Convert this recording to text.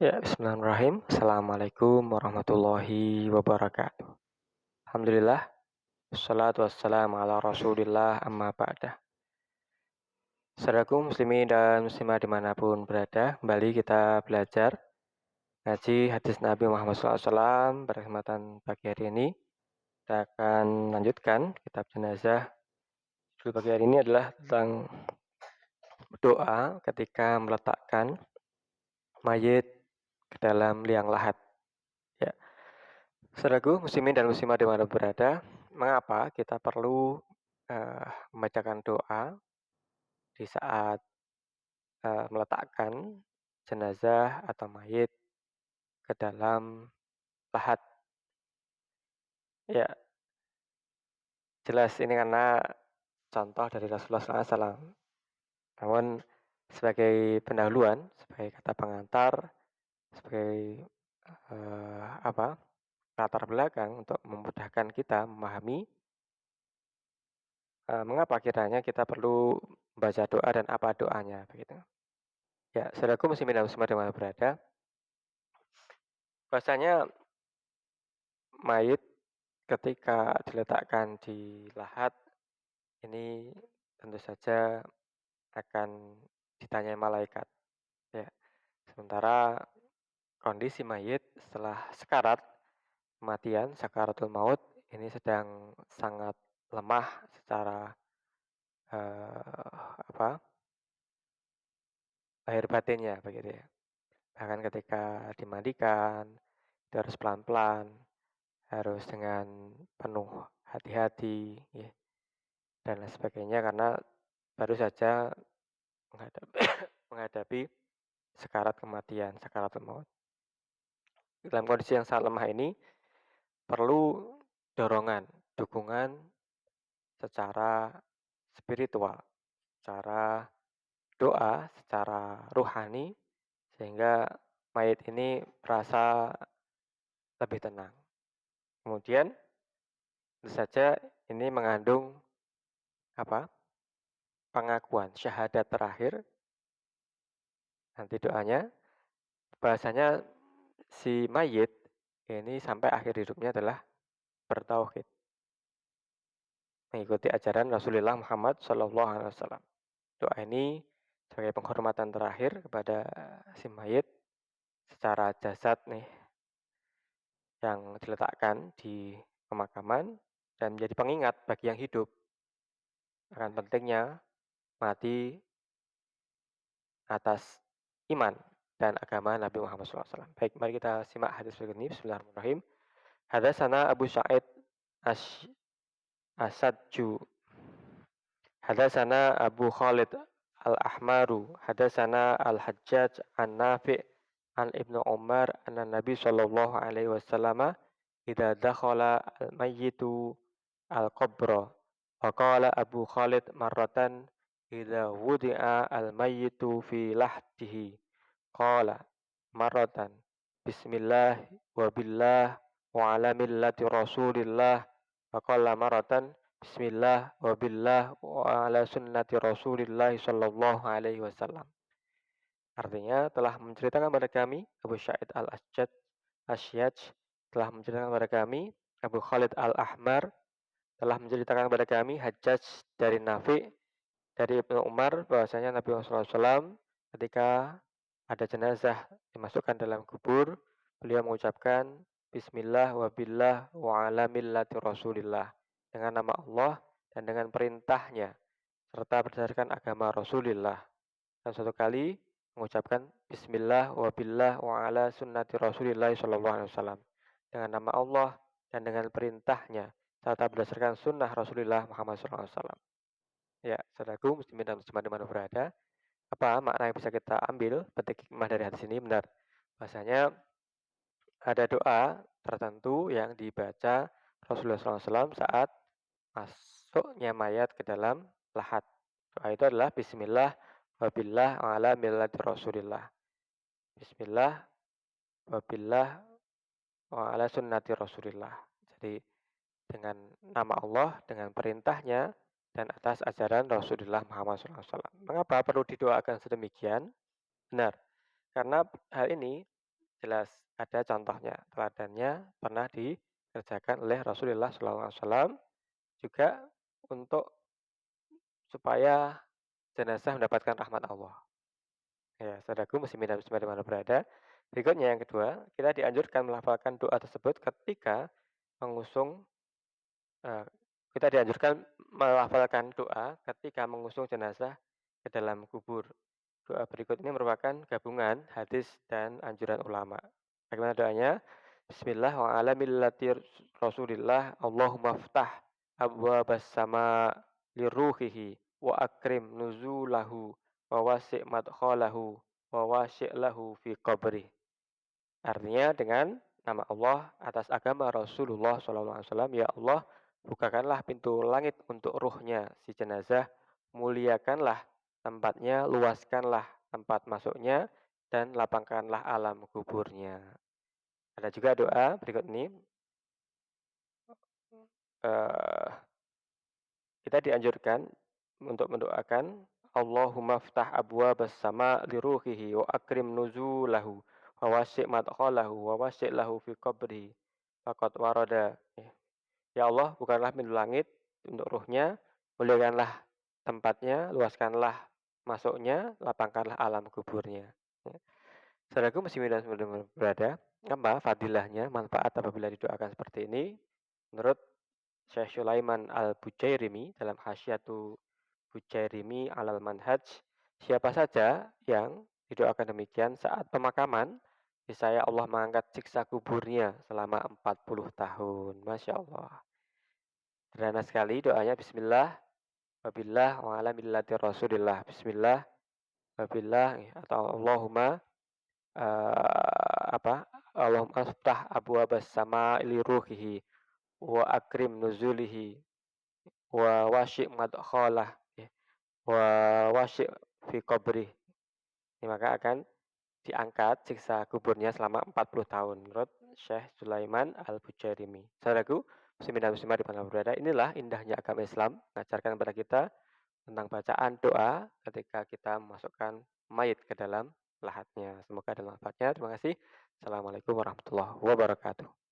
Ya, bismillahirrahmanirrahim. Assalamualaikum warahmatullahi wabarakatuh. Alhamdulillah, wassalatu wassalamu ala rasulillah amma ba'dah. Saudaraku muslimin dan muslimah dimanapun berada, kembali kita belajar ngaji hadis Nabi Muhammad SAW pada kesempatan pagi hari ini. Kita akan lanjutkan kitab jenazah. Judul pagi hari ini adalah tentang doa ketika meletakkan mayit ke dalam liang lahat. Ya. Saudaraku muslimin dan muslimah di mana berada, mengapa kita perlu membacakan doa di saat meletakkan jenazah atau mayit ke dalam lahat? Ya, jelas ini karena contoh dari Rasulullah SAW. Namun sebagai pendahuluan, sebagai kata pengantar, sebagai latar belakang untuk memudahkan kita memahami mengapa kiranya kita perlu membaca doa dan apa doanya begitu. Ya, saudaraku muslimin dan muslimat dimana berada, bahasanya mayit ketika diletakkan di lahat ini tentu saja akan ditanyai malaikat. Ya, sementara kondisi mayit setelah sekarat kematian, sakaratul maut ini sedang sangat lemah secara lahir batinnya begitu ya. Bahkan ketika dimandikan itu harus pelan-pelan, harus dengan penuh hati-hati, ya, dan lain sebagainya karena baru saja menghadapi, menghadapi sekarat kematian, sakaratul maut. Dalam kondisi yang sangat lemah ini perlu dorongan, dukungan secara spiritual, secara doa, secara ruhani, sehingga mayit ini merasa lebih tenang. Kemudian tentu saja ini mengandung pengakuan syahadat terakhir. Nanti doanya bahasanya si mayit ini sampai akhir hidupnya adalah bertauhid, mengikuti ajaran Rasulullah Muhammad SAW. Doa ini sebagai penghormatan terakhir kepada si mayit secara jasad nih yang diletakkan di pemakaman dan menjadi pengingat bagi yang hidup akan pentingnya mati atas iman dan agama Nabi Muhammad SAW. Baik, mari kita simak hadis berikut ini. Bismillahirrahmanirrahim. Hadatsana Abu Sa'id Asadju. Hadatsana Abu Khalid Al-Ahmaru. Hadatsana Al-Hajjaj An-Nafi' an Ibnu Umar anna Nabi sallallahu alaihi wasallam idza dakhala al-mayyitu al-qabra. Wa qala Abu Khalid marratan idza wudi'a al-mayyitu fi lahdihi. Qala marratan bismillah wa billah wa ala millati Rasulillah. Wa qala marratan bismillah wa billah wa ala sunnati Rasulillah sallallahu alaihi wasallam. Artinya telah menceritakan kepada kami Abu Sa'id Al-Asyaj telah menceritakan kepada kami Abu Khalid Al-Ahmar telah menceritakan kepada kami Hajjaj dari Nafi dari Ibnu Umar bahwasanya Nabi Muhammad SAW ketika ada jenazah dimasukkan dalam kubur, beliau mengucapkan Bismillah wa billah wa ala millati Rasulillah, dengan nama Allah dan dengan perintahnya serta berdasarkan agama Rasulullah. Dan suatu kali mengucapkan Bismillah wa billah wa ala sunnati Rasulillah sallallahu alaihi wasallam, dengan nama Allah dan dengan perintahnya serta berdasarkan sunnah Rasulullah Muhammad SAW. Ya, saudaraku muslimin dan muslimat dimana berada, apa makna yang bisa kita ambil petik hikmah dari hadis ini? Benar, bahasanya ada doa tertentu yang dibaca Rasulullah SAW saat masuknya mayat ke dalam lahat. Doa itu adalah Bismillah wabillah wa ala millati Rasulillah. Bismillah wabillah wa ala sunnati Rasulillah. Jadi dengan nama Allah, dengan perintahnya, dan atas ajaran Rasulullah Muhammad SAW. Mengapa perlu didoakan sedemikian? Benar, karena hal ini jelas ada contohnya, teladannya pernah dikerjakan oleh Rasulullah SAW juga untuk supaya jenazah mendapatkan rahmat Allah. Ya, saudaraku muslimin dan muslimat dimanapun berada. Berikutnya yang kedua, kita dianjurkan melafalkan doa tersebut ketika mengusung, eee, kita dianjurkan melafalkan doa ketika mengusung jenazah ke dalam kubur. Doa berikut ini merupakan gabungan hadis dan anjuran ulama. Bagaimana doanya? Bismillah wa ala millati Rasulillah, Allahumma ftah abwabas sama liruhihi wa akrim nuzulahu wa wasi' madkhalahu wa wasi' lahu fi qabri. Artinya dengan nama Allah atas agama Rasulullah SAW, ya Allah, bukakanlah pintu langit untuk ruhnya si jenazah, muliakanlah tempatnya, luaskanlah tempat masuknya, dan lapangkanlah alam kuburnya. Ada juga doa berikut ini, eh, kita dianjurkan untuk mendoakan Allahumma ftah abwabas sama liruhihi wa akrim nuzulahu wa wasi' madkhalahu wa wasi' lahu fi qabrihi faqad warada. Ya Allah, bukanlah pintu langit untuk ruhnya, muliakanlah tempatnya, luaskanlah masuknya, lapangkanlah alam kuburnya. Ya. Saudaraku muslimin dan muslimat berada, apa fadilahnya, manfaat apabila didoakan seperti ini? Menurut Syekh Sulaiman Al-Bujairimi dalam Hasyiatu Bujairimi alal Manhaj, siapa saja yang didoakan demikian saat pemakaman, niscaya Allah mengangkat siksa kuburnya selama 40 tahun. Masya Allah. Sederhana sekali doanya Bismillah, wabillah, wa ala millati Rasulillah. Bismillah, wabillah, atau Allahumma, apa? Allahumma aftah abwabas sama li ruhihi wa akrim nuzulihi wa wasyi' madkhalah wa wasyi' fi qabri. Ini maka akan diangkat siksa kuburnya selama 40 tahun menurut Syekh Sulaiman Al-Bujairimi. Saudaraku, muslimin dan muslimat di mana berada, inilah indahnya agama Islam, mengajarkan kepada kita tentang bacaan doa ketika kita memasukkan mayit ke dalam lahatnya. Semoga ada manfaatnya. Terima kasih. Assalamualaikum warahmatullahi wabarakatuh.